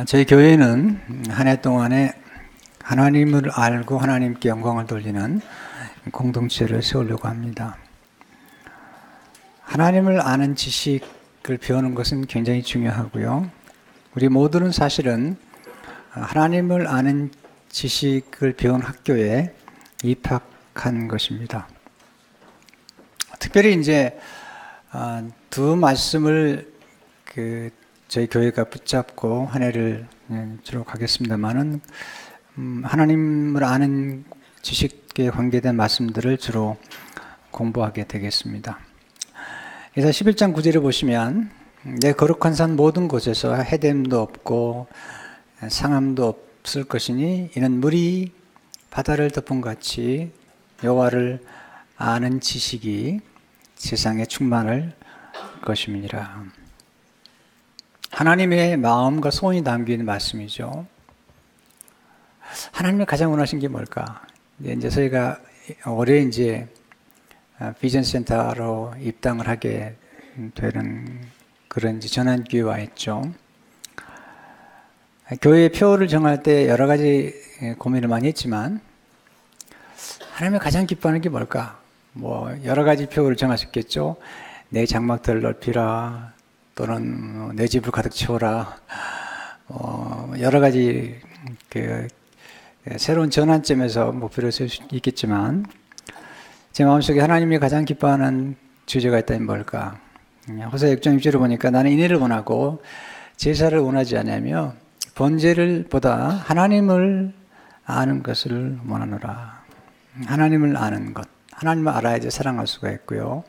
저희 교회는 한 해 동안에 하나님을 알고 하나님께 영광을 돌리는 공동체를 세우려고 합니다. 하나님을 아는 지식을 배우는 것은 굉장히 중요하고요. 우리 모두는 사실은 하나님을 아는 지식을 배운 학교에 입학한 것입니다. 특별히 이제 두 말씀을 저희 교회가 붙잡고 한 해를 주로 가겠습니다만은 하나님을 아는 지식에 관계된 말씀들을 주로 공부하게 되겠습니다. 그래서 11장 9절을 보시면 내 거룩한 산 모든 곳에서 해됨도 없고 상함도 없을 것이니 이는 물이 바다를 덮은 같이 여호와를 아는 지식이 세상에 충만할 것임이니라. 하나님의 마음과 소원이 담긴 말씀이죠. 하나님이 가장 원하신 게 뭘까? 이제 저희가 올해 이제 비전 센터로 입당을 하게 되는 그런 이제 전환기에 와 있죠. 교회 표를 정할 때 여러 가지 고민을 많이 했지만 하나님이 가장 기뻐하는 게 뭘까? 여러 가지 표를 정하셨겠죠. 내 장막들을 넓히라, 또는 내 집을 가득 채워라, 여러 가지 새로운 전환점에서 목표를 세울 수 있겠지만 제 마음속에 하나님이 가장 기뻐하는 주제가 있다면 뭘까? 호세아 6장 6절을 보니까 나는 인애를 원하고 제사를 원하지 않으며 번제를 보다 하나님을 아는 것을 원하노라. 하나님을 아는 것, 하나님을 알아야지 사랑할 수가 있고요.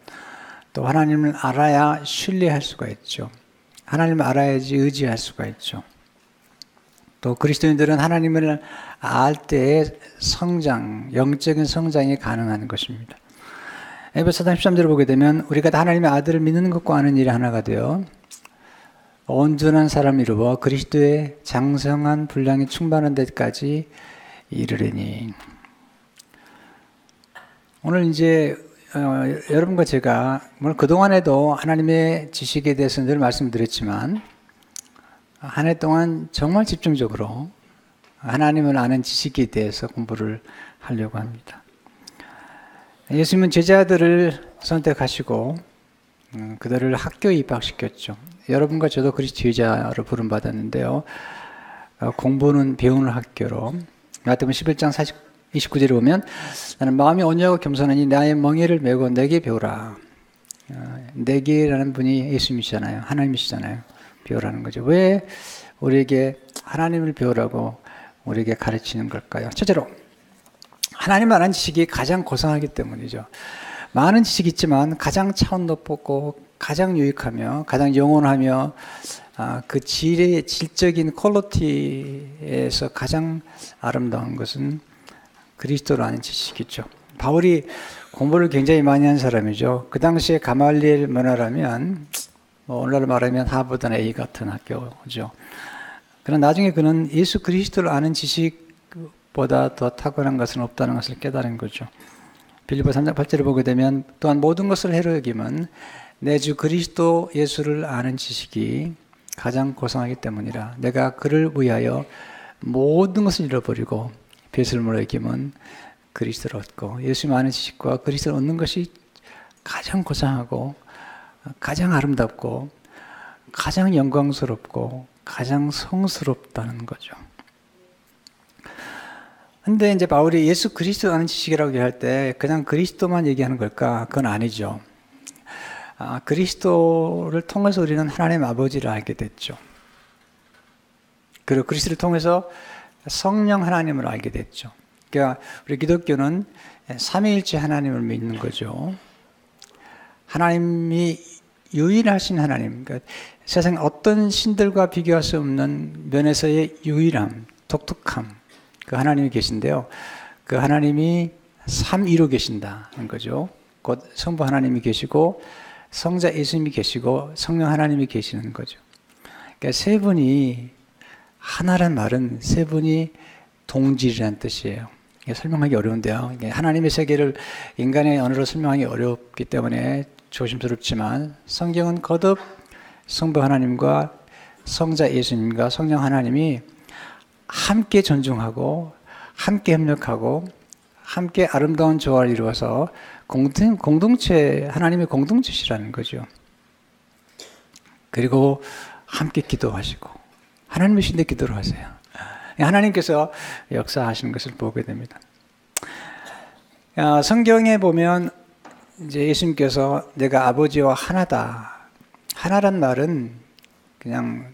또 하나님을 알아야 신뢰할 수가 있죠. 하나님을 알아야지 의지할 수가 있죠. 또 그리스도인들은 하나님을 알 때의 성장, 영적인 성장이 가능한 것입니다. 에베소 4장 13절을 보게 되면 우리가 다 하나님의 아들을 믿는 것과 아는 일이 하나가 되어 온전한 사람을 이루어 그리스도의 장성한 분량이 충만한 데까지 이르리니. 오늘 이제 여러분과 제가 물론 그동안에도 하나님의 지식에 대해서 늘 말씀드렸지만 한 해 동안 정말 집중적으로 하나님을 아는 지식에 대해서 공부를 하려고 합니다. 예수님은 제자들을 선택하시고 그들을 학교에 입학시켰죠. 여러분과 저도 그리스도 제자로 부름받았는데요. 공부는 배우는 학교로 마태복음 11장 29절에 보면 나는 마음이 온유하고 겸손하니 나의 멍에를 메고 내게 배우라. 내게라는 분이 예수님이시잖아요. 하나님이시잖아요. 배우라는 거죠. 왜 우리에게 하나님을 배우라고 우리에게 가르치는 걸까요? 첫째로 하나님을 아는 지식이 가장 고상하기 때문이죠. 많은 지식이 있지만 가장 차원 높고 가장 유익하며 가장 영원하며 그 질적인 퀄리티에서 가장 아름다운 것은 그리스도를 아는 지식이죠. 바울이 공부를 굉장히 많이 한 사람이죠. 그 당시에 가말리엘 문화라면 오늘날로 말하면 하버드나 A 같은 학교죠. 그러나 나중에 그는 예수 그리스도를 아는 지식보다 더 탁월한 것은 없다는 것을 깨달은 거죠. 빌립보 3장 8절을 보게 되면 또한 모든 것을 해로 여김은 내 주 그리스도 예수를 아는 지식이 가장 고상하기 때문이라. 내가 그를 위하여 모든 것을 잃어버리고 배설물을 여김은 그리스도를 얻고. 예수님 아는 지식과 그리스도를 얻는 것이 가장 고상하고 가장 아름답고 가장 영광스럽고 가장 성스럽다는 거죠. 근데 이제 바울이 예수 그리스도 아는 지식이라고 얘기할 때 그냥 그리스도만 얘기하는 걸까? 그건 아니죠. 그리스도를 통해서 우리는 하나님 아버지를 알게 됐죠. 그리고 그리스도를 통해서 성령 하나님을 알게 됐죠. 그러니까 우리 기독교는 삼위일체 하나님을 믿는 거죠. 하나님이 유일하신 하나님, 그러니까 세상 어떤 신들과 비교할 수 없는 면에서의 유일함, 독특함, 그 하나님이 계신데요. 그 하나님이 삼위로 계신다는 거죠. 곧 성부 하나님이 계시고 성자 예수님이 계시고 성령 하나님이 계시는 거죠. 그러니까 세 분이 하나란 말은 세 분이 동질이라는 뜻이에요. 설명하기 어려운데요. 하나님의 세계를 인간의 언어로 설명하기 어렵기 때문에 조심스럽지만 성경은 거듭 성부 하나님과 성자 예수님과 성령 하나님이 함께 존중하고 함께 협력하고 함께 아름다운 조화를 이루어서 공동체, 하나님의 공동체시라는 거죠. 그리고 함께 기도하시고 하나님의 신대 기도를 하세요. 하나님께서 역사하시는 것을 보게 됩니다. 성경에 보면 이제 예수님께서 내가 아버지와 하나다. 하나란 말은 그냥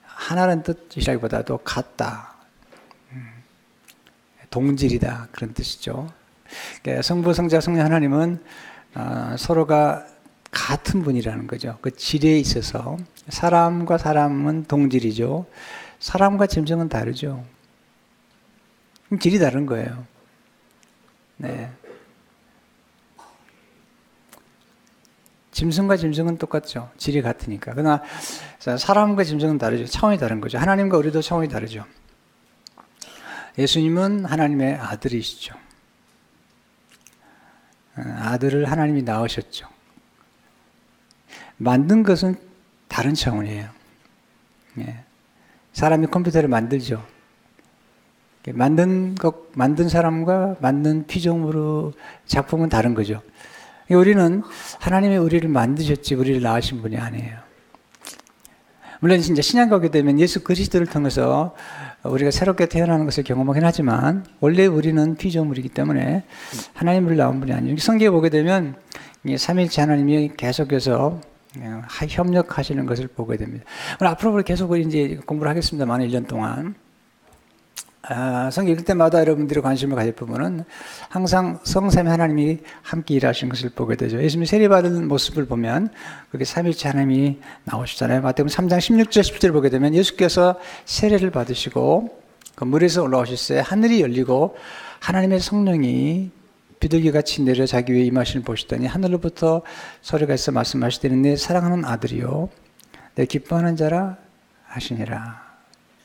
하나라는 뜻이라기보다도 같다. 동질이다. 그런 뜻이죠. 성부, 성자, 성령 하나님은 서로가 같은 분이라는 거죠. 그 질에 있어서 사람과 사람은 동질이죠. 사람과 짐승은 다르죠. 질이 다른 거예요. 네. 짐승과 짐승은 똑같죠. 질이 같으니까. 그러나 사람과 짐승은 다르죠. 차원이 다른 거죠. 하나님과 우리도 차원이 다르죠. 예수님은 하나님의 아들이시죠. 아들을 하나님이 낳으셨죠. 만든 것은 다른 차원이에요. 예. 사람이 컴퓨터를 만들죠. 만든 사람과 만든 피조물의 작품은 다른 거죠. 우리는 하나님이 우리를 만드셨지 우리를 낳으신 분이 아니에요. 물론 이제 신약에 오게 되면 예수 그리스도를 통해서 우리가 새롭게 태어나는 것을 경험하긴 하지만 원래 우리는 피조물이기 때문에 하나님을 낳은 분이 아니에요. 성경에 보게 되면 삼위일체 하나님이 계속해서 협력하시는 것을 보게 됩니다. 오늘 앞으로 계속 이제 공부를 하겠습니다만 1년 동안 성경 읽을 때마다 여러분들이 관심을 가질 부분은 항상 성삼위 하나님이 함께 일하시는 것을 보게 되죠. 예수님이 세례받은 모습을 보면 그게 삼위일체 하나님이 나오시잖아요. 마태복음 3장 16절 17절을 보게 되면 예수께서 세례를 받으시고 그 물에서 올라오실 때 하늘이 열리고 하나님의 성령이 비둘기같이 내려 자기 위에 임하시는 보시더니 하늘로부터 소리가 있어 말씀하시되 내 사랑하는 아들이요 내 기뻐하는 자라 하시니라.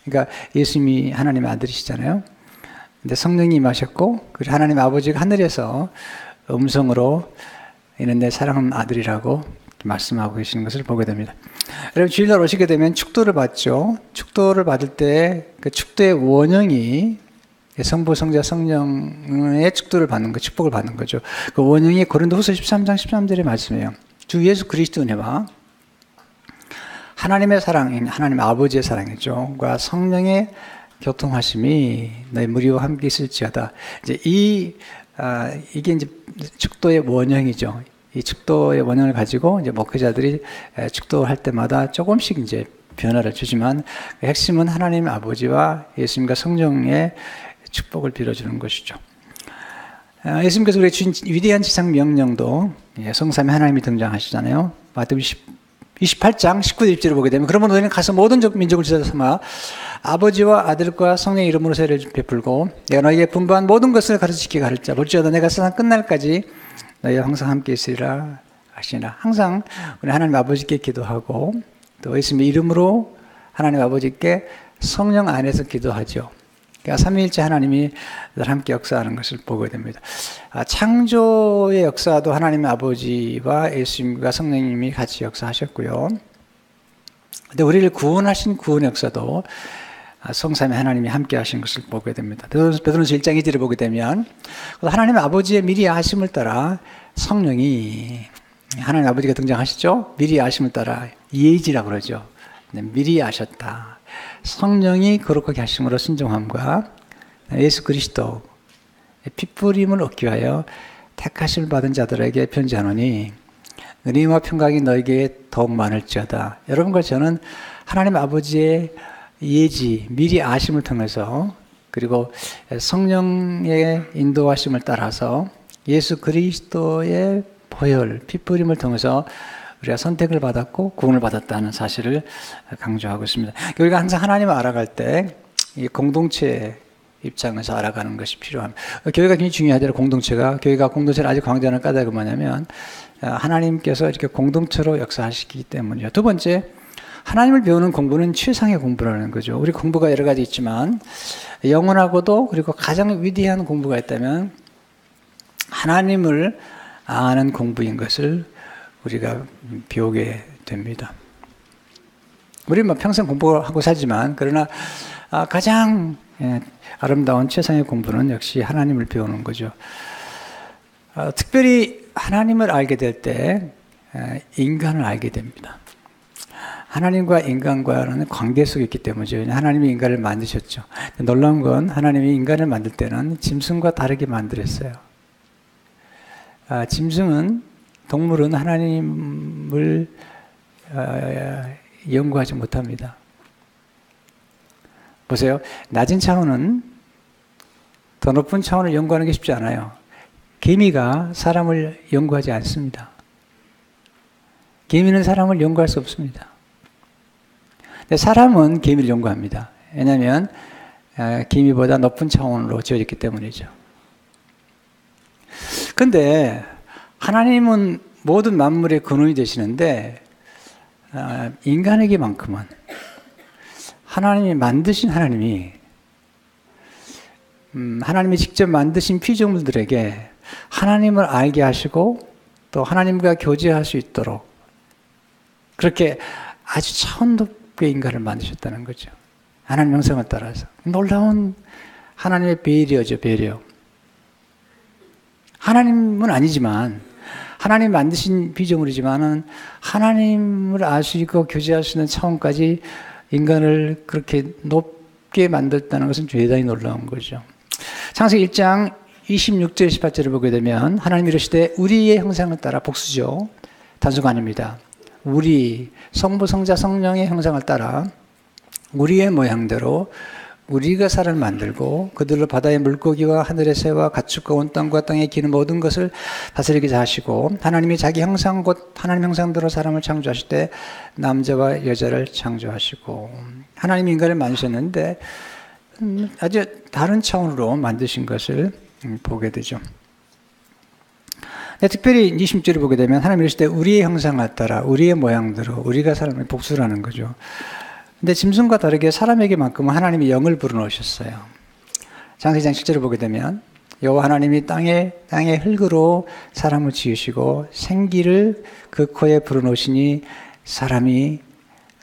그러니까 예수님이 하나님의 아들이시잖아요. 근데 성령이 임하셨고 그리고 하나님 아버지가 하늘에서 음성으로 이는 내 사랑하는 아들이라고 말씀하고 계시는 것을 보게 됩니다. 여러분 주일날 오시게 되면 축도를 받죠. 축도를 받을 때 그 축도의 원형이 성부, 성자, 성령의 축도를 받는 거, 축복을 받는 거죠. 그 원형이 고린도후서 13장 13절의 말씀이에요. 주 예수 그리스도 은혜와 하나님의 사랑, 하나님 아버지의 사랑이죠. 과 성령의 교통하심이 너희 무리와 함께 있을지어다. 이제 이게 이제 축도의 원형이죠. 이 축도의 원형을 가지고 이제 목회자들이 축도할 때마다 조금씩 이제 변화를 주지만 핵심은 하나님 아버지와 예수님과 성령의 축복을 빌어주는 것이죠. 예수님께서 우리 주신 위대한 지상 명령도 성삼위 하나님이 등장하시잖아요. 마태복음 28장 19절 20절을 보게 되면 그러면 너희는 가서 모든 민족을 지도자 삼아 아버지와 아들과 성령의 이름으로 세례를 베풀고 내가 너희에게 분부한 모든 것을 가르치게 가르쳐 볼지어다 내가 세상 끝날까지 너희와 항상 함께 있으리라 하시니라. 항상 우리 하나님 아버지께 기도하고 또 예수님의 이름으로 하나님 아버지께 성령 안에서 기도하죠. 그러니까 삼위일체 하나님이 함께 역사하는 것을 보게 됩니다. 창조의 역사도 하나님 아버지와 예수님과 성령님이 같이 역사하셨고요. 근데 우리를 구원하신 구원 역사도 성삼위 하나님이 함께 하신 것을 보게 됩니다. 베드로전서 1장 2절을 보게 되면 하나님 아버지의 미리 아심을 따라 성령이 하나님 아버지가 등장하시죠. 미리 아심을 따라 예지라고 그러죠. 미리 아셨다. 성령이 거룩하게 하심으로 순종함과 예수 그리스도 핏부림을 얻기 위하여 택하심을 받은 자들에게 편지하노니 은혜와 평강이 너에게 더욱 많을지어다. 여러분과 저는 하나님 아버지의 예지, 미리 아심을 통해서 그리고 성령의 인도하심을 따라서 예수 그리스도의 보혈, 핏부림을 통해서 우리가 선택을 받았고 구원을 받았다는 사실을 강조하고 있습니다. 우리가 항상 하나님을 알아갈 때 이 공동체 입장에서 알아가는 것이 필요합니다. 교회가 굉장히 중요하대요. 교회가 공동체를 아직 강조하는 까닭은 뭐냐면 하나님께서 이렇게 공동체로 역사하시기 때문이죠. 두 번째, 하나님을 배우는 공부는 최상의 공부라는 거죠. 우리 공부가 여러 가지 있지만 영원하고도 그리고 가장 위대한 공부가 있다면 하나님을 아는 공부인 것을 우리가 배우게 됩니다. 우리 뭐 평생 공부하고 살지만 그러나 가장 아름다운 최상의 공부는 역시 하나님을 배우는 거죠. 특별히 하나님을 알게 될 때 인간을 알게 됩니다. 하나님과 인간과는 관계 속에 있기 때문이죠. 하나님이 인간을 만드셨죠. 놀라운 건 하나님이 인간을 만들 때는 짐승과 다르게 만들었어요. 짐승은, 동물은 하나님을 연구하지 못합니다. 보세요. 낮은 차원은 더 높은 차원을 연구하는 게 쉽지 않아요. 개미가 사람을 연구하지 않습니다. 개미는 사람을 연구할 수 없습니다. 근데 사람은 개미를 연구합니다. 왜냐하면 개미보다 높은 차원으로 지어졌기 때문이죠. 근데 하나님은 모든 만물의 근원이 되시는데 인간에게만큼은 하나님이 만드신 하나님이 하나님이 직접 만드신 피조물들에게 하나님을 알게 하시고 또 하나님과 교제할 수 있도록 그렇게 아주 차원 높게 인간을 만드셨다는 거죠. 하나님 형상을 따라서. 놀라운 하나님의 배려죠, 배려. 하나님은 아니지만 하나님 만드신 피조물이지만은 하나님을 알 수 있고 교제할 수 있는 차원까지 인간을 그렇게 높게 만들었다는 것은 대단히 놀라운 거죠. 창세기 1장 26절 18절을 보게 되면 하나님이 이르시되 우리의 형상을 따라, 복수죠. 단수가 아닙니다. 우리, 성부, 성자, 성령의 형상을 따라 우리의 모양대로 우리가 사람을 만들고 그들로 바다의 물고기와 하늘의 새와 가축과 온 땅과 땅에 기는 모든 것을 다스리게 하시고 하나님이 자기 형상 곧 하나님 형상대로 사람을 창조하실 때 남자와 여자를 창조하시고 하나님이 인간을 만드셨는데 아주 다른 차원으로 만드신 것을 보게 되죠. 특별히 20절을 보게 되면 하나님이 이르시되 우리의 형상을 따라 우리의 모양대로 우리가 사람의 복수라는 거죠. 근데 짐승과 다르게 사람에게만큼은 하나님이 영을 불어넣으셨어요. 창세기 1장 7절을 보게 되면 여호와 하나님이 땅에 흙으로 사람을 지으시고 생기를 그 코에 불어넣으시니 사람이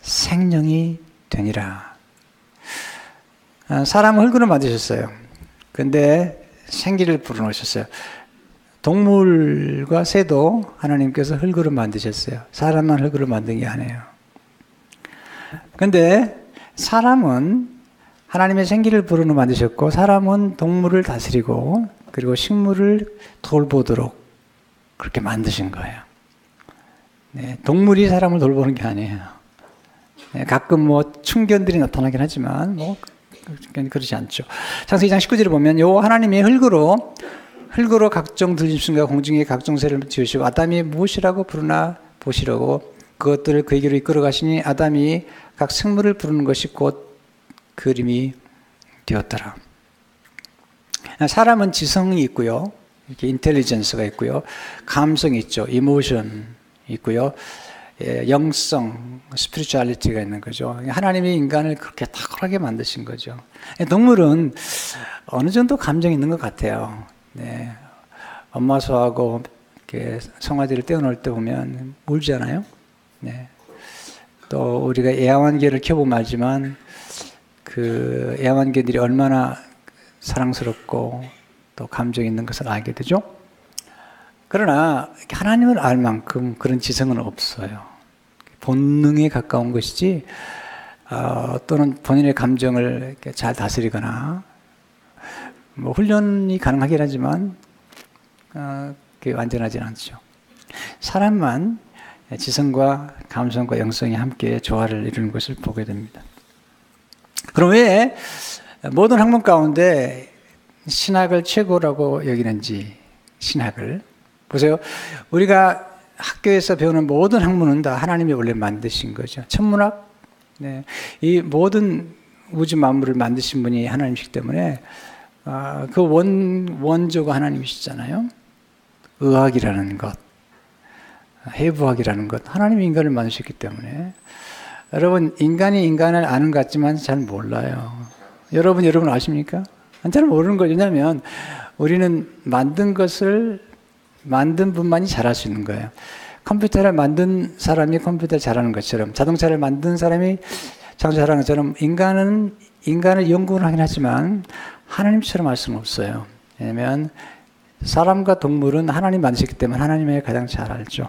생명이 되니라. 사람을 흙으로 만드셨어요. 근데 생기를 불어넣으셨어요. 동물과 새도 하나님께서 흙으로 만드셨어요. 사람만 흙으로 만든 게 아니에요. 근데 사람은 하나님의 생기를 불어넣어 만드셨고 사람은 동물을 다스리고 그리고 식물을 돌보도록 그렇게 만드신 거예요. 네, 동물이 사람을 돌보는 게 아니에요. 네, 가끔 뭐 충견들이 나타나긴 하지만 뭐 그렇지 않죠. 창세기 2장 19절에 보면 여호와 하나님이 흙으로 각종 들짐승과 공중의 각종 새를 지으시고 아담이 무엇이라고 부르나 보시려고 그것들을 그에게로 이끌어 가시니 아담이 각 생물을 부르는 것이 곧 그림이 되었더라. 사람은 지성이 있고요. 이렇게 인텔리전스가 있고요. 감성이 있죠. 이모션 있고요. 영성, 스피리추얼리티가 있는 거죠. 하나님이 인간을 그렇게 탁월하게 만드신 거죠. 동물은 어느 정도 감정이 있는 것 같아요. 네. 엄마 소하고 이렇게 송아지를 떼어놓을 때 보면 울잖아요. 네. 또 우리가 애완개를 키워보면 알지만 그 애완개들이 얼마나 사랑스럽고 또 감정이 있는 것을 알게 되죠. 그러나 하나님을 알 만큼 그런 지성은 없어요. 본능에 가까운 것이지 또는 본인의 감정을 잘 다스리거나 뭐 훈련이 가능하긴 하지만 그게 완전하진 않죠. 사람만 지성과 감성과 영성이 함께 조화를 이루는 것을 보게 됩니다. 그럼 왜 모든 학문 가운데 신학을 최고라고 여기는지, 신학을 보세요. 우리가 학교에서 배우는 모든 학문은 다 하나님이 원래 만드신 거죠. 천문학, 네. 이 모든 우주 만물을 만드신 분이 하나님이시기 때문에 그 원조가 하나님이시잖아요. 의학이라는 것, 해부학이라는 것, 하나님이 인간을 만드셨기 때문에 여러분, 인간이 인간을 아는 것 같지만 잘 몰라요. 여러분 아십니까? 잘 모르는 거죠. 왜냐하면 우리는 만든 것을 만든 분만이 잘할 수 있는 거예요. 컴퓨터를 만든 사람이 컴퓨터를 잘하는 것처럼, 자동차를 만든 사람이 자동차 잘하는 것처럼, 인간을 연구는 하긴 하지만 하나님처럼 할 수는 없어요. 왜냐하면 사람과 동물은 하나님 만드셨기 때문에 하나님이 가장 잘 알죠.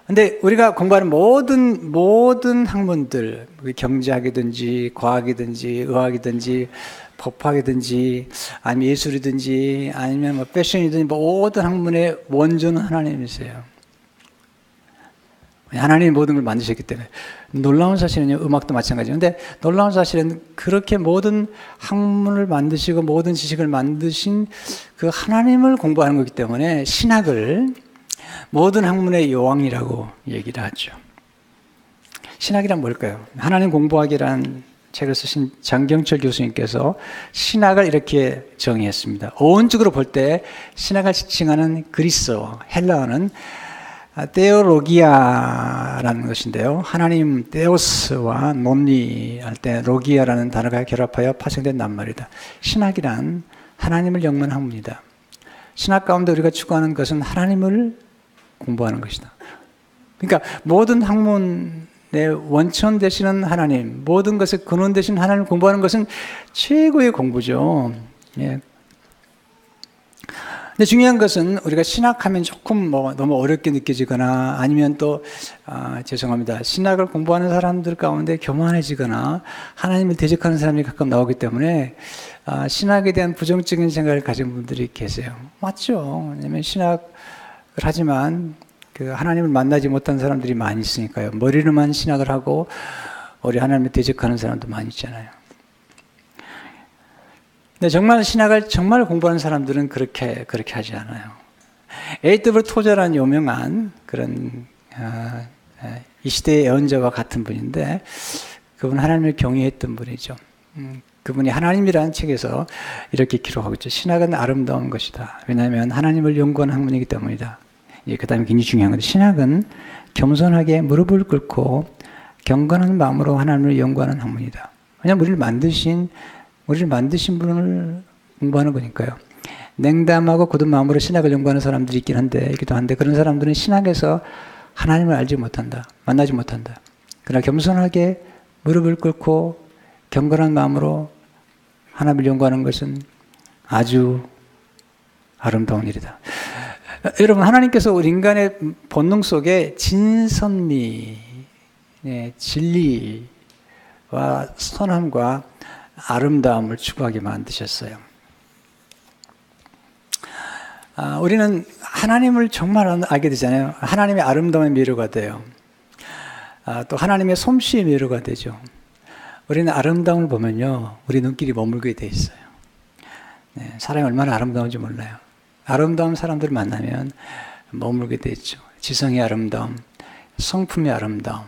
근데 우리가 공부하는 모든 학문들, 경제학이든지 과학이든지 의학이든지 법학이든지 아니면 예술이든지 아니면 뭐 패션이든지 모든 학문의 원조는 하나님이세요. 하나님이 모든 걸 만드셨기 때문에. 놀라운 사실은요, 음악도 마찬가지예요. 근데 놀라운 사실은 그렇게 모든 학문을 만드시고 모든 지식을 만드신 그 하나님을 공부하는 거기 때문에 신학을 모든 학문의 여왕이라고 얘기를 하죠. 신학이란 뭘까요? 하나님 공부하기란 책을 쓰신 장경철 교수님께서 신학을 이렇게 정의했습니다. 어원적으로 볼 때 신학을 지칭하는 그리스어, 헬라어는 테오로기아라는 것인데요. 하나님 테오스와 논리할 때 로기아라는 단어가 결합하여 파생된 낱말이다. 신학이란 하나님을 영문한 학문이다. 신학 가운데 우리가 추구하는 것은 하나님을 공부하는 것이다. 그러니까 모든 학문의 원천 되시는 하나님, 모든 것의 근원 되신 하나님을 공부하는 것은 최고의 공부죠. 예. 근데 중요한 것은 우리가 신학하면 조금 너무 어렵게 느껴지거나 아니면 또 죄송합니다. 신학을 공부하는 사람들 가운데 교만해지거나 하나님을 대적하는 사람이 가끔 나오기 때문에 신학에 대한 부정적인 생각을 가진 분들이 계세요. 맞죠? 왜냐하면 신학을 하지만 그 하나님을 만나지 못한 사람들이 많이 있으니까요. 머리로만 신학을 하고 우리 하나님을 대적하는 사람도 많이 있잖아요. 근데 정말 신학을 정말 공부하는 사람들은 그렇게 하지 않아요. A.W. 토저라는 유명한 그런 이 시대의 예언자와 같은 분인데 그분 하나님을 경외했던 분이죠. 그분이 하나님이라는 책에서 이렇게 기록하고 있죠. 신학은 아름다운 것이다. 왜냐하면 하나님을 연구하는 학문이기 때문이다. 그 다음에 굉장히 중요한 건데 신학은 겸손하게 무릎을 꿇고 경건한 마음으로 하나님을 연구하는 학문이다. 왜냐하면 우리를 만드신 분을 공부하는 거니까요. 냉담하고 굳은 마음으로 신학을 연구하는 사람들이 있긴 한데 그런 사람들은 신학에서 하나님을 알지 못한다. 만나지 못한다. 그러나 겸손하게 무릎을 꿇고 경건한 마음으로 하나님을 연구하는 것은 아주 아름다운 일이다. 여러분, 하나님께서 우리 인간의 본능 속에 진선미, 진리와 선함과 아름다움을 추구하게 만드셨어요. 우리는 하나님을 정말 알게 되잖아요. 하나님의 아름다움의 미로가 돼요. 또 하나님의 솜씨의 미로가 되죠. 우리는 아름다움을 보면요, 우리 눈길이 머물게 돼 있어요. 사람이 얼마나 아름다운지 몰라요. 아름다운 사람들을 만나면 머물게 돼 있죠. 지성의 아름다움, 성품의 아름다움,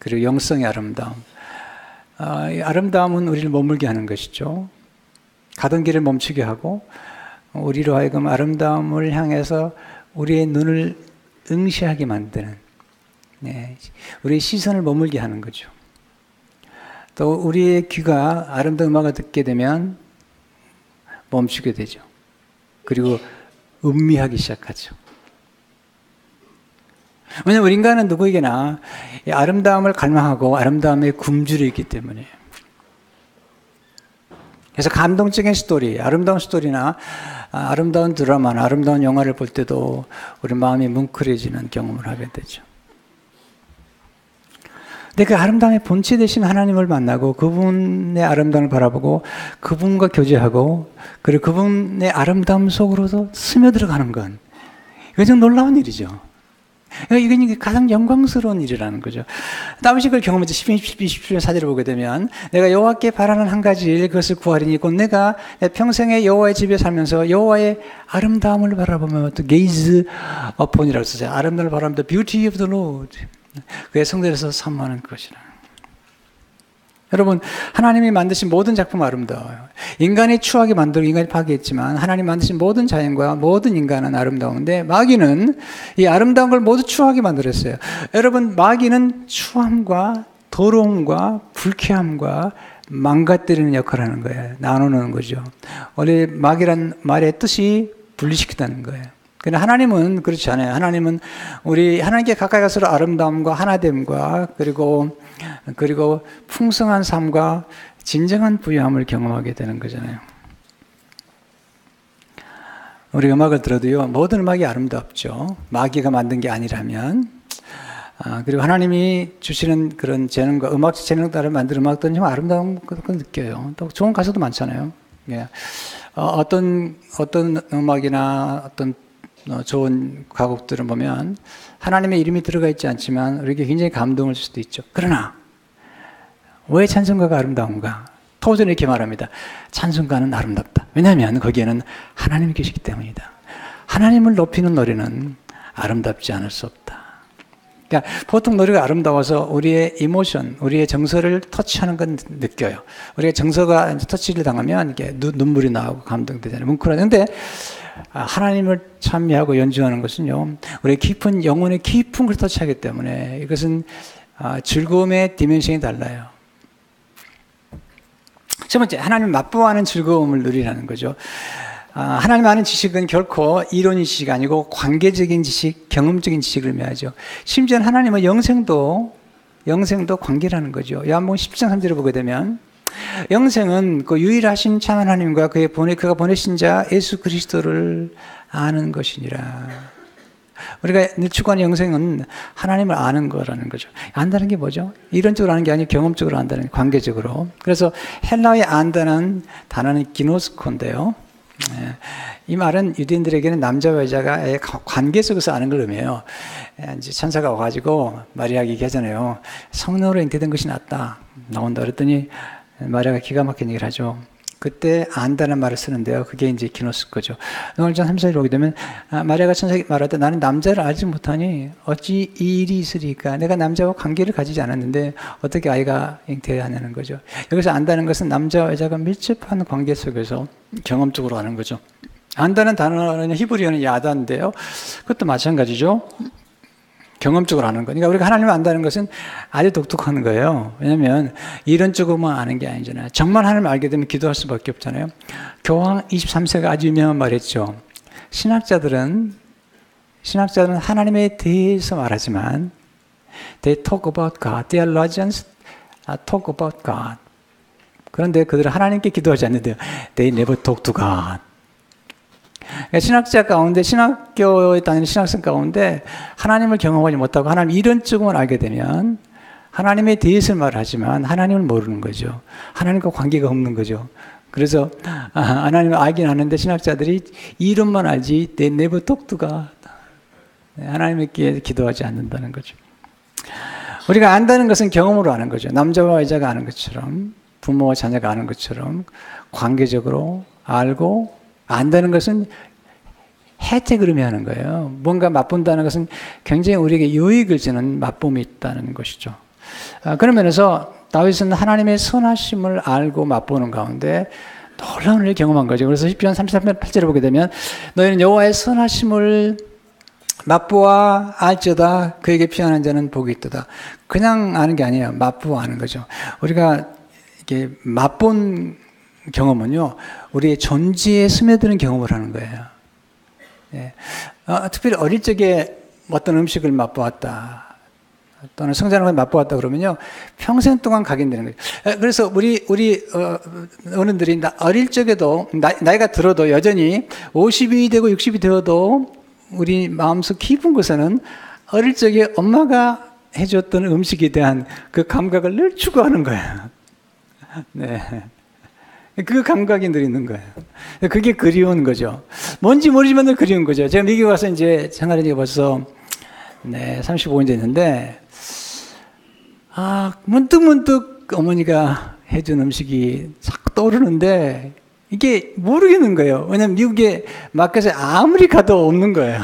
그리고 영성의 아름다움. 이 아름다움은 우리를 머물게 하는 것이죠. 가던 길을 멈추게 하고 우리로 하여금 아름다움을 향해서 우리의 눈을 응시하게 만드는, 우리의 시선을 머물게 하는 거죠. 또 우리의 귀가 아름다운 음악을 듣게 되면 멈추게 되죠. 그리고 음미하기 시작하죠. 왜냐하면 우리 인간은 누구에게나 아름다움을 갈망하고 아름다움에 굶주려 있기 때문에. 그래서 감동적인 스토리, 아름다운 스토리나 아름다운 드라마나 아름다운 영화를 볼 때도 우리 마음이 뭉클해지는 경험을 하게 되죠. 근데 그 아름다움의 본체 되신 하나님을 만나고 그분의 아름다움을 바라보고 그분과 교제하고 그리고 그분의 아름다움 속으로도 스며들어가는 건 이거 좀 놀라운 일이죠. 이건 가장 영광스러운 일이라는 거죠. 다윗이 그걸 경험했죠. 10편 사절을 보게 되면 내가 여호와께 바라는 한 가지 일 그것을 구하리니 곧 내가 내 평생에 여호와의 집에 살면서 여호와의 아름다움을 바라보며 또 gaze upon이라고 쓰죠. 아름다움을 바라보며 the beauty of the Lord. 그의 성전에서 산만한 것이라. 여러분, 하나님이 만드신 모든 작품은 아름다워요. 인간이 추하게 만들고 인간이 파괴했지만 하나님 만드신 모든 자연과 모든 인간은 아름다운데 마귀는 이 아름다운 걸 모두 추하게 만들었어요. 여러분, 마귀는 추함과 더러움과 불쾌함과 망가뜨리는 역할을 하는 거예요. 나누는 거죠. 원래 마귀란 말의 뜻이 분리시키다는 거예요. 근데 하나님은 그렇지 않아요. 하나님은 우리 하나님께 가까이 갈수록 아름다움과 하나됨과 그리고 풍성한 삶과 진정한 부유함을 경험하게 되는 거잖아요. 우리 음악을 들어도요, 모든 음악이 아름답죠. 마귀가 만든 게 아니라면. 그리고 하나님이 주시는 그런 재능과 음악 재능 따라 만든 음악들은 좀 아름다운 걸 느껴요. 또 좋은 가사도 많잖아요. 예. 어떤 음악이나 어떤 좋은 가곡들을 보면 하나님의 이름이 들어가 있지 않지만 우리에게 굉장히 감동을 줄 수도 있죠. 그러나 왜 찬송가가 아름다운가? 토저는 이렇게 말합니다. 찬송가는 아름답다. 왜냐하면 거기에는 하나님이 계시기 때문이다. 하나님을 높이는 노래는 아름답지 않을 수 없다. 그러니까 보통 노래가 아름다워서 우리의 이모션, 우리의 정서를 터치하는 건 느껴요. 우리가 정서가 터치를 당하면 이게 눈물이 나오고 감동되잖아요. 뭉클한데 하나님을 찬미하고 연주하는 것은요, 우리의 깊은 영혼의 깊은 걸 터치하기 때문에 이것은 즐거움의 디멘션이 달라요. 첫 번째, 하나님 맛보아하는 즐거움을 누리라는 거죠. 하나님 아는 지식은 결코 이론의 지식이 아니고 관계적인 지식, 경험적인 지식을 의미하죠. 심지어는 하나님은 영생도 관계라는 거죠. 요한복음 10장 3절을 보게 되면 영생은 그 유일하신 참 하나님과 그가 보내신 자 예수 그리스도를 아는 것이니라. 우리가 추구하는 영생은 하나님을 아는 거라는 거죠. 안다는 게 뭐죠? 이론적으로 아는 게 아니고 경험적으로 안다는, 관계적으로. 그래서 헬라어의 안다는 단어는 기노스코인데요. 이 말은 유대인들에게는 남자와 여자가 관계 속에서 아는 걸 의미해요. 이제 천사가 와가지고 마리아에게 얘기하잖아요. 성령으로 잉태된 것이 낫다. 나온다 그랬더니 마리아가 기가 막힌 얘기를 하죠. 그때 안다는 말을 쓰는데요. 그게 이제 기노스코죠. 오늘 전 3, 4일 보게 되면 마리아가 천사에게 말할 때 나는 남자를 알지 못하니 어찌 이 일이 있으리까. 내가 남자와 관계를 가지지 않았는데 어떻게 아이가 잉태하냐는 거죠. 여기서 안다는 것은 남자와 여자가 밀접한 관계 속에서 경험적으로 아는 거죠. 안다는 단어는 히브리어는 야다인데요. 그것도 마찬가지죠. 경험적으로 아는 거니까 우리가 하나님을 안다는 것은 아주 독특한 거예요. 왜냐하면 이론적으로만 아는 게 아니잖아요. 정말 하나님을 알게 되면 기도할 수밖에 없잖아요. 교황 23세가 아주 유명한 말했죠. 신학자들은 하나님에 대해서 말하지만 they talk about God. Theologians talk about God. 그런데 그들은 하나님께 기도하지 않는데요. They never talk to God. 신학자 가운데, 신학교에 다니는 신학생 가운데 하나님을 경험하지 못하고 하나님 이론적으로만 알게 되면 하나님에 대해서 말하지만 하나님을 모르는 거죠. 하나님과 관계가 없는 거죠. 그래서 하나님을 알긴 하는데 신학자들이 이론만 알지 they never talk to God. 하나님께 기도하지 않는다는 거죠. 우리가 안다는 것은 경험으로 아는 거죠. 남자와 여자가 아는 것처럼, 부모와 자녀가 아는 것처럼 관계적으로 알고, 안다는 것은 혜택을 의미하는 거예요. 뭔가 맛본다는 것은 굉장히 우리에게 유익을 주는 맛봄이 있다는 것이죠. 그런 면에서 다윗은 하나님의 선하심을 알고 맛보는 가운데 놀라운 일을 경험한 거죠. 그래서 시편 33편 8절을 보게 되면 너희는 여호와의 선하심을 맛보아 알지어다. 그에게 피하는 자는 복이 있도다. 그냥 아는 게 아니에요. 맛보아 아는 거죠. 우리가 이렇게 맛본 경험은요, 우리의 존재에 스며드는 경험을 하는 거예요. 예. 특별히 어릴 적에 어떤 음식을 맛보았다, 또는 성장을 맛보았다 그러면요, 평생 동안 각인되는 거예요. 그래서 우리 어른들이 어릴 적에도, 나이가 들어도 여전히 50이 되고 60이 되어도 우리 마음속 깊은 곳에는 어릴 적에 엄마가 해줬던 음식에 대한 그 감각을 늘 추구하는 거예요. 네. 그 감각이 늘 있는 거예요. 그게 그리운 거죠. 뭔지 모르지만 늘 그리운 거죠. 제가 미국 와서 이제 생활한 지가 벌써 35년 됐는데, 문득 어머니가 해준 음식이 자꾸 떠오르는데, 이게 모르겠는 거예요. 왜냐면 미국에 마켓에 아무리 가도 없는 거예요.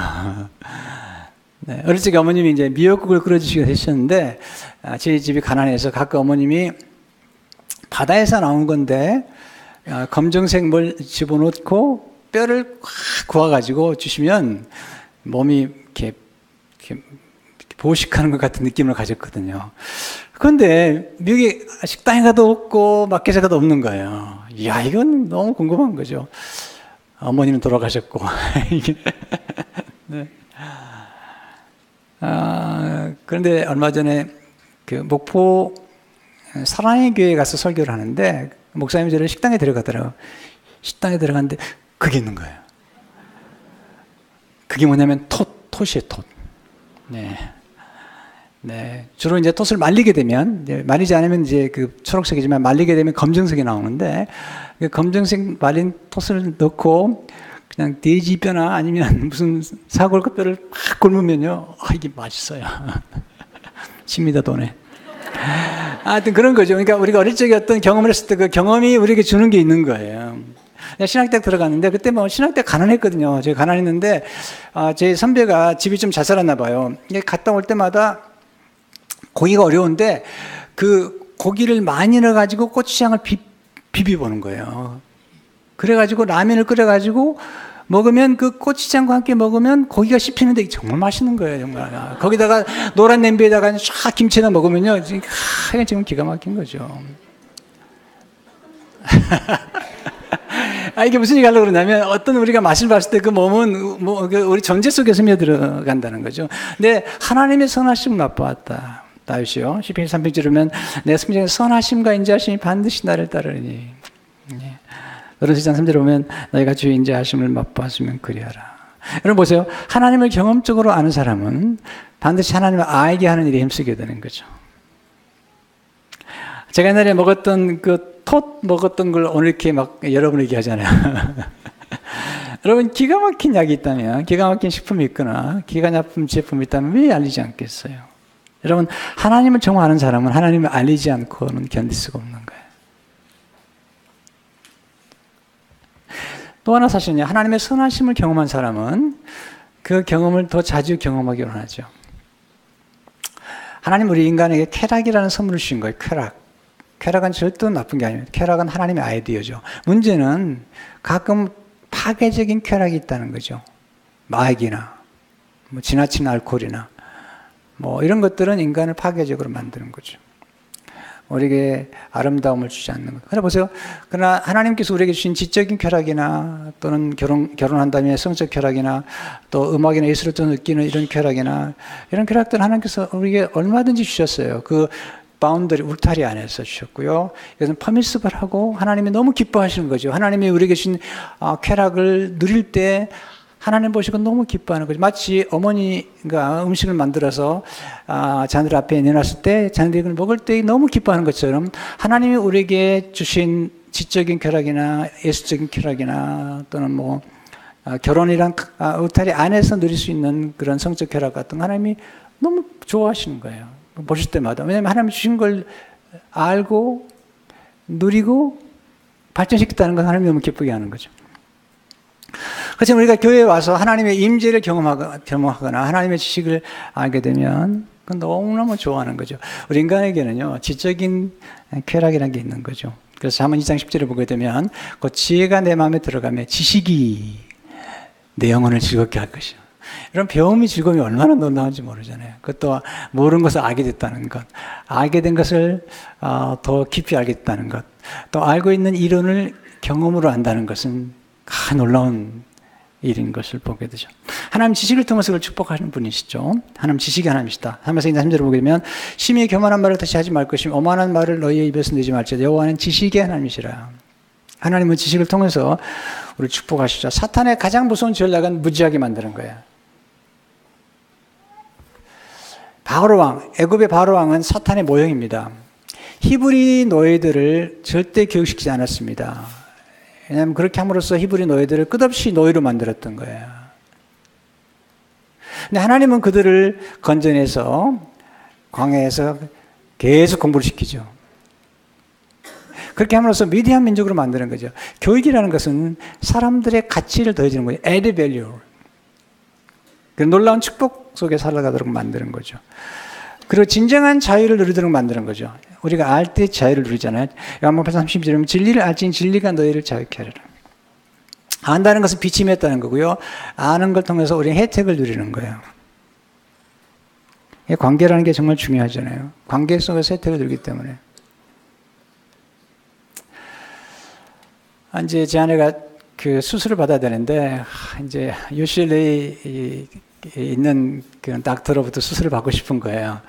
네, 어릴 적에 어머님이 이제 미역국을 끓여주시고 하셨는데, 저희 집이 가난해서 가끔 어머님이 바다에서 나온 건데, 검정색 뭘 집어넣고 뼈를 확 구워가지고 주시면 몸이 이렇게 보식하는 것 같은 느낌을 가졌거든요. 그런데 미국에 식당에 가도 없고 마켓에 가도 없는 거예요. 이야, 이건 너무 궁금한 거죠. 어머니는 돌아가셨고 네. 그런데 얼마 전에 그 목포 사랑의 교회에 가서 설교를 하는데 목사님이 저를 식당에 데려가더라고요. 식당에 들어갔는데 그게 있는 거예요. 그게 뭐냐면 톳이에요, 톳. 네. 네. 주로 이제 톳을 말리게 되면, 이제 말리지 않으면 이제 그 초록색이지만 말리게 되면 검정색이 나오는데, 그 검정색 말린 톳을 넣고, 그냥 돼지뼈나 아니면 무슨 사골뼈를 팍 굶으면요, 이게 맛있어요. 침이다 도네. 하여튼 그런 거죠. 그러니까 우리가 어릴 적에 어떤 경험을 했을 때 그 경험이 우리에게 주는 게 있는 거예요. 신학대학 들어갔는데 그때 뭐 신학대학 가난했거든요. 제가 가난했는데 제 선배가 집이 좀 잘 살았나 봐요. 갔다 올 때마다 고기가 어려운데 그 고기를 많이 넣어가지고 고추장을 비벼보는 거예요. 그래가지고 라면을 끓여가지고 먹으면 그 고추장과 함께 먹으면 고기가 씹히는데 정말 맛있는 거예요, 정말. 거기다가 노란 냄비에다가 쫙 김치나 먹으면요, 지금 기가 막힌 거죠. 이게 무슨 얘기 하려고 그러냐면 어떤 우리가 맛을 봤을 때 그 몸은 뭐 우리 전제 속에 스며들어간다는 거죠. 근데 하나님의 선하심을 맛보았다. 다윗이요. 시편 3편지르면 내 심정에 선하심과 인자하심이 반드시 나를 따르니. 여러분 3절에 보면 너희가 주의 인자하심을 맛보았으면 그리하라. 여러분 보세요. 하나님을 경험적으로 아는 사람은 반드시 하나님을 알게 하는 일에 힘쓰게 되는 거죠. 제가 옛날에 먹었던 톳 먹었던 걸 오늘 이렇게 막 여러분에게 하잖아요. 여러분 기가 막힌 약이 있다면, 기가 막힌 식품이 있거나 기가 막힌 제품이 있다면 왜 알리지 않겠어요? 여러분 하나님을 정말 아는 사람은 하나님을 알리지 않고는 견딜 수가 없는 거예요. 또 하나 사실은요, 하나님의 선하심을 경험한 사람은 그 경험을 더 자주 경험하기 원하죠. 하나님 우리 인간에게 쾌락이라는 선물을 주신 거예요. 쾌락은 절대 나쁜 게 아니에요. 쾌락은 하나님의 아이디어죠. 문제는 가끔 파괴적인 쾌락이 있다는 거죠. 마약이나 뭐 지나친 알코올이나 뭐 이런 것들은 인간을 파괴적으로 만드는 거죠. 우리에게 아름다움을 주지 않는 것. 그래 보세요. 그러나 하나님께서 우리에게 주신 지적인 쾌락이나 또는 결혼한 다음에 성적 쾌락이나 또 음악이나 예술을 또 느끼는 이런 쾌락이나 이런 쾌락들은 하나님께서 우리에게 얼마든지 주셨어요. 그 바운더리, 울타리 안에서 주셨고요. 이것은 퍼미시블하고 하나님이 너무 기뻐하시는 거죠. 하나님이 우리에게 주신 쾌락을 누릴 때 하나님 보시고 너무 기뻐하는 거죠. 마치 어머니가 음식을 만들어서 자녀들 앞에 내놨을 때 자녀들이 그걸 먹을 때 너무 기뻐하는 것처럼 하나님이 우리에게 주신 지적인 쾌락이나 예술적인 쾌락이나 또는 뭐 결혼이란 울타리 안에서 누릴 수 있는 그런 성적 쾌락 같은 거 하나님이 너무 좋아하시는 거예요. 보실 때마다. 왜냐하면 하나님이 주신 걸 알고 누리고 발전시켰다는 건 하나님이 너무 기쁘게 하는 거죠. 그래서 우리가 교회에 와서 하나님의 임재를 경험하거나 하나님의 지식을 알게 되면 그건 너무너무 좋아하는 거죠. 우리 인간에게는요, 지적인 쾌락이라는 게 있는 거죠. 그래서 잠언 2장 10절을 보게 되면 그 지혜가 내 마음에 들어가면 지식이 내 영혼을 즐겁게 할 것이요. 이런 배움이 즐거움이 얼마나 놀라운지 모르잖아요. 그것도 모르는 것을 알게 됐다는 것, 알게 된 것을 더 깊이 알겠다는 것, 또 알고 있는 이론을 경험으로 안다는 것은 놀라운 일인 것을 보게 되죠. 하나님 지식을 통해서 그걸 축복하시는 분이시죠. 하나님 지식이 하나님이시다. 3에서 3절을 보게 되면 심히 교만한 말을 다시 하지 말 것이며 오만한 말을 너희의 입에서 내지 말지어다. 여호와는 지식의 하나님이시라. 하나님은 지식을 통해서 우리를 축복하시죠. 사탄의 가장 무서운 전략은 무지하게 만드는 거예요. 바로왕, 애굽의 바로왕은 사탄의 모형입니다. 히브리 노예들을 절대 교육시키지 않았습니다. 왜냐하면 그렇게 함으로써 히브리 노예들을 끝없이 노예로 만들었던 거예요. 근데 하나님은 그들을 건져내서 광야에서 계속 공부를 시키죠. 그렇게 함으로써 위대한 민족으로 만드는 거죠. 교육이라는 것은 사람들의 가치를 더해주는 거예요. add value. 그 놀라운 축복 속에 살아가도록 만드는 거죠. 그리고 진정한 자유를 누리도록 만드는 거죠. 우리가 알 때 자유를 누리잖아요. 요한복음 30절에 진리를 알지니 진리가 너희를 자유케 하리라. 안다는 것은 빛이 맺다는 거고요. 아는 걸 통해서 우리는 혜택을 누리는 거예요. 관계라는 게 정말 중요하잖아요. 관계 속에서 혜택을 누리기 때문에. 이제 제 아내가 그 수술을 받아야 되는데 이제 UCLA에 있는 그 닥터로부터 수술을 받고 싶은 거예요.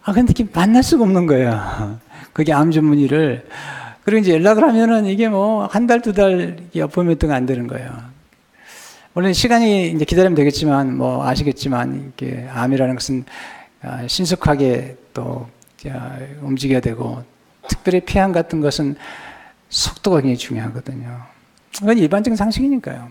근데 이렇게 만날 수가 없는 거예요. 그게 암 전문의를. 그리고 이제 연락을 하면은 이게 뭐 한 달, 두 달 어포인트가 안 되는 거예요. 물론 시간이 이제 기다리면 되겠지만 뭐 아시겠지만 이게 암이라는 것은 신속하게 또 움직여야 되고 특별히 폐암 같은 것은 속도가 굉장히 중요하거든요. 그건 일반적인 상식이니까요.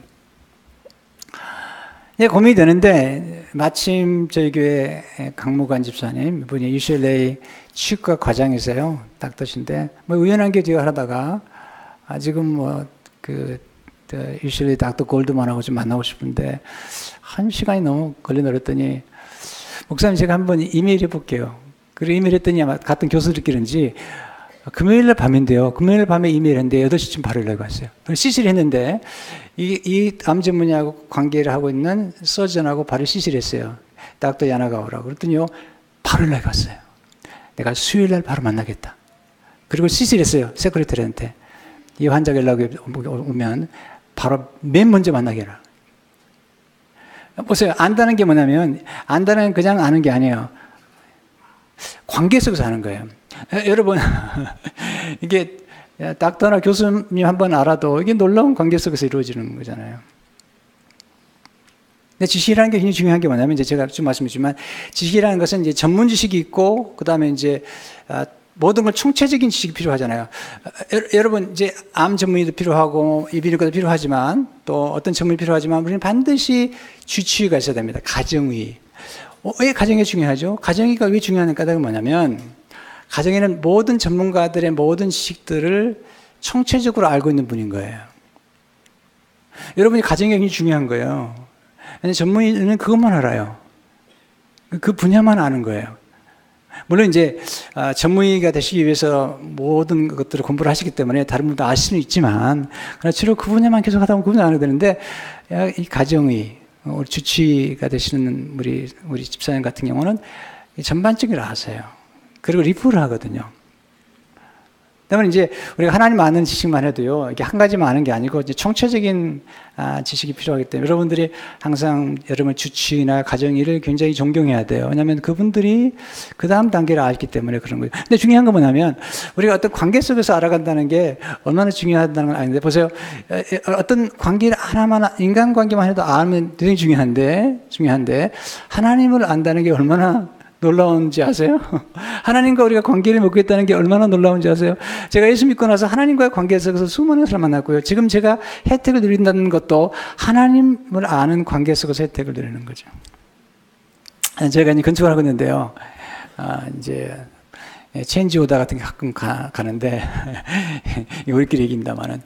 이제 고민이 되는데 마침 저희 교회 강무관 집사님 분이 UCLA 치과 과장이세요. 닥터신데 뭐 우연한 게 제가 하다가 지금 뭐 그 UCLA 닥터 골드만하고 좀 만나고 싶은데 한 시간이 너무 걸리나 그랬더니 목사님 제가 한번 이메일 해볼게요. 그리고 이메일 했더니 아마 같은 교수들끼리인지 금요일날 밤인데요. 금요일 밤에 이메일 했는데 8시쯤 바로 연락이 왔어요. CC를 했는데 이 암 전문의하고 관계를 하고 있는 서전하고 바로 CC를 했어요. 닥터 야나가오라고. 그랬더니요. 바로 연락이 왔어요. 내가 수요일날 바로 만나겠다. 그리고 CC를 했어요. 세크레터리한테. 이 환자 연락이 오면 바로 맨 먼저 만나게 해라. 보세요. 안다는 게 뭐냐면 안다는 그냥 아는 게 아니에요. 관계 속에서 하는 거예요. 여러분 이게 닥터나 교수님 한번 알아도 이게 놀라운 관계 속에서 이루어지는 거잖아요. 근데 지식이라는 게 굉장히 중요한 게 뭐냐면 이제 제가 좀 말씀드리지만 지식이라는 것은 이제 전문 지식이 있고 그 다음에 이제 모든 걸 총체적인 지식이 필요하잖아요. 여러분 이제 암 전문의도 필요하고 이비인후과도 필요하지만 또 어떤 전문이 필요하지만 우리는 반드시 주치의가 있어야 됩니다. 가정의. 왜 가정이 중요하죠? 가정의가 왜 중요한 까닭은 뭐냐면 가정에는 모든 전문가들의 모든 지식들을 총체적으로 알고 있는 분인 거예요. 여러분이 가정이 굉장히 중요한 거예요. 전문의는 그것만 알아요. 그 분야만 아는 거예요. 물론 이제 전문의가 되시기 위해서 모든 것들을 공부를 하시기 때문에 다른 분도 아실 수는 있지만 그러나 주로 그 분야만 계속 하다 보면 그 분야 알아야 되는데 이 가정의 우리 주치의가 되시는 우리 집사님 같은 경우는 전반적으로 아세요. 그리고 리프를 하거든요. 그러면 이제 우리가 하나님 아는 지식만 해도요, 이게 한 가지만 아는 게 아니고 이제 총체적인 지식이 필요하기 때문에 여러분들이 항상 여러분 주치의나 가정의를 굉장히 존경해야 돼요. 왜냐하면 그분들이 그 다음 단계를 알기 때문에 그런 거예요. 근데 중요한 건 뭐냐면 우리가 어떤 관계 속에서 알아간다는 게 얼마나 중요하다는 건 아닌데 보세요. 어떤 관계를 하나만 인간관계만 해도 알면 굉장히 중요한데 하나님을 안다는 게 얼마나 놀라운지 아세요? 하나님과 우리가 관계를 맺고 있다는 게 얼마나 놀라운지 아세요? 제가 예수 믿고 나서 하나님과의 관계 속에서 수많은 사람 만났고요. 지금 제가 혜택을 누린다는 것도 하나님을 아는 관계 속에서 혜택을 누리는 거죠. 제가 이제 건축을 하고 있는데요. 이제 체인지 오다 같은 게 가끔 가는데 우리끼리 얘기입니다만은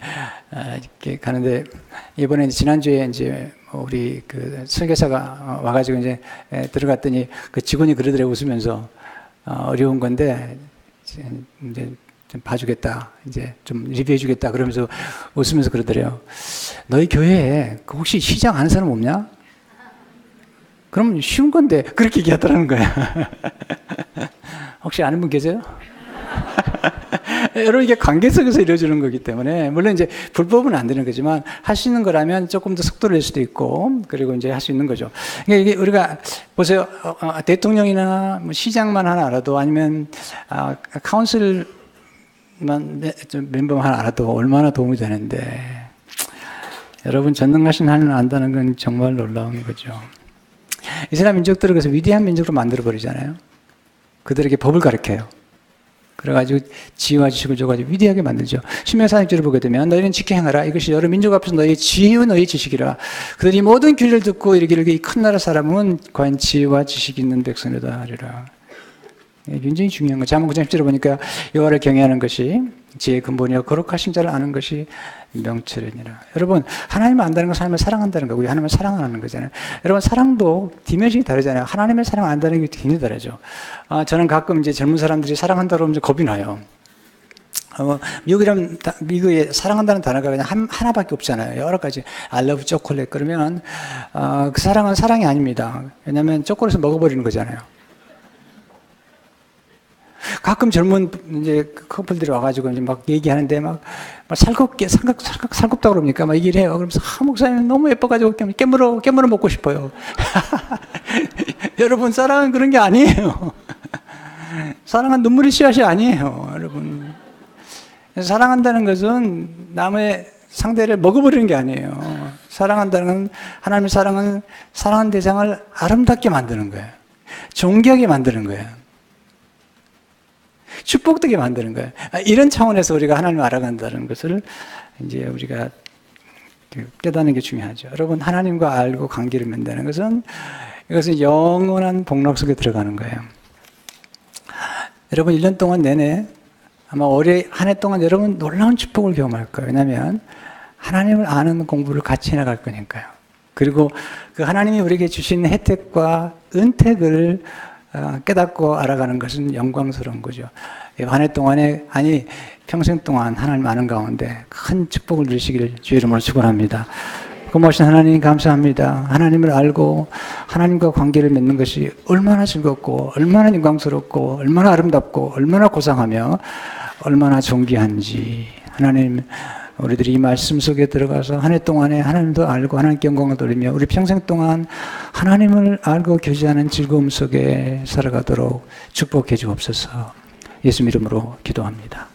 이렇게 가는데 이번에 지난주에 이제 우리 그 설계사가 와가지고 이제 들어갔더니 그 직원이 그러더래요. 웃으면서 어려운 건데 이제 좀 봐주겠다, 이제 좀 리뷰해주겠다 그러면서 웃으면서 그러더래요. 너희 교회에 혹시 시장 아는 사람 없냐? 그럼 쉬운 건데 그렇게 얘기하더라는 거야. 혹시 아는 분 계세요? 여러분 이게 관계 속에서 이루어지는 거기 때문에 물론 이제 불법은 안 되는 거지만 할 수 있는 거라면 조금 더 속도를 낼 수도 있고 그리고 이제 할 수 있는 거죠. 이게 우리가 보세요. 대통령이나 뭐 시장만 하나 알아도 아니면 카운슬만 멤버만 하나 알아도 얼마나 도움이 되는데 여러분 전능하신 하나님을 안다는 건 정말 놀라운 거죠. 이스라엘 민족들을 그래서 위대한 민족으로 만들어 버리잖아요. 그들에게 법을 가르쳐요. 그래가지고 지혜와 지식을 줘가지고 위대하게 만들죠. 신명 40절을 보게 되면 너희는 지켜 행하라. 이것이 여러 민족 앞에서 너희의 지혜와 너희의 지식이라. 그들이 모든 귀를 듣고 이르기를 이 큰 나라 사람은 과연 지혜와 지식이 있는 백성이다 하리라. 굉장히 중요한 거. 잠언 9장 10절을 보니까 여호와를 경외하는 것이 지혜의 근본이요 거룩하신 자를 아는 것이 명철이니라. 여러분 하나님을 안다는 건 하나님을 사랑한다는 거고 하나님을 사랑하는 거잖아요. 여러분 사랑도 디멘션이 다르잖아요. 하나님을 사랑 안다는 게 굉장히 다르죠. 저는 가끔 이제 젊은 사람들이 사랑한다고 하면 겁이 나요. 미국에 사랑한다는 단어가 그냥 하나밖에 없잖아요. 여러 가지. I love chocolate 그러면 그 사랑은 사랑이 아닙니다. 왜냐하면 초콜릿을 먹어버리는 거잖아요. 가끔 젊은 이제 커플들이 와가지고 이제 막 얘기하는데 막 살갑게 살갑다 그럽니까? 막 얘기를 해요. 그러면서 목사님 너무 예뻐가지고 깨물어 먹고 싶어요. 여러분 사랑은 그런 게 아니에요. 사랑은 눈물의 씨앗이 아니에요, 여러분. 사랑한다는 것은 남의 상대를 먹어버리는 게 아니에요. 사랑한다는 건 하나님의 사랑은 사랑하는 대상을 아름답게 만드는 거예요. 존귀하게 만드는 거예요. 축복되게 만드는 거예요. 이런 차원에서 우리가 하나님을 알아간다는 것을 이제 우리가 깨닫는 게 중요하죠. 여러분, 하나님과 알고 관계를 맺는다는 것은 이것은 영원한 복락 속에 들어가는 거예요. 여러분 1년 동안 내내 아마 올해 한 해 동안 여러분 놀라운 축복을 경험할 거예요. 왜냐하면 하나님을 아는 공부를 같이 해나갈 거니까요. 그리고 그 하나님이 우리에게 주신 혜택과 은택을 깨닫고 알아가는 것은 영광스러운 거죠. 한 해 동안에 아니 평생 동안 하나님 아는 가운데 큰 축복을 누리시기를 주의 이름으로 축원합니다. 고마우신 하나님 감사합니다. 하나님을 알고 하나님과 관계를 맺는 것이 얼마나 즐겁고 얼마나 영광스럽고 얼마나 아름답고 얼마나 고상하며 얼마나 존귀한지 하나님 우리들이 이 말씀 속에 들어가서 한 해 동안에 하나님도 알고 하나님께 영광을 돌리며 우리 평생 동안 하나님을 알고 교제하는 즐거움 속에 살아가도록 축복해 주옵소서. 예수 이름으로 기도합니다.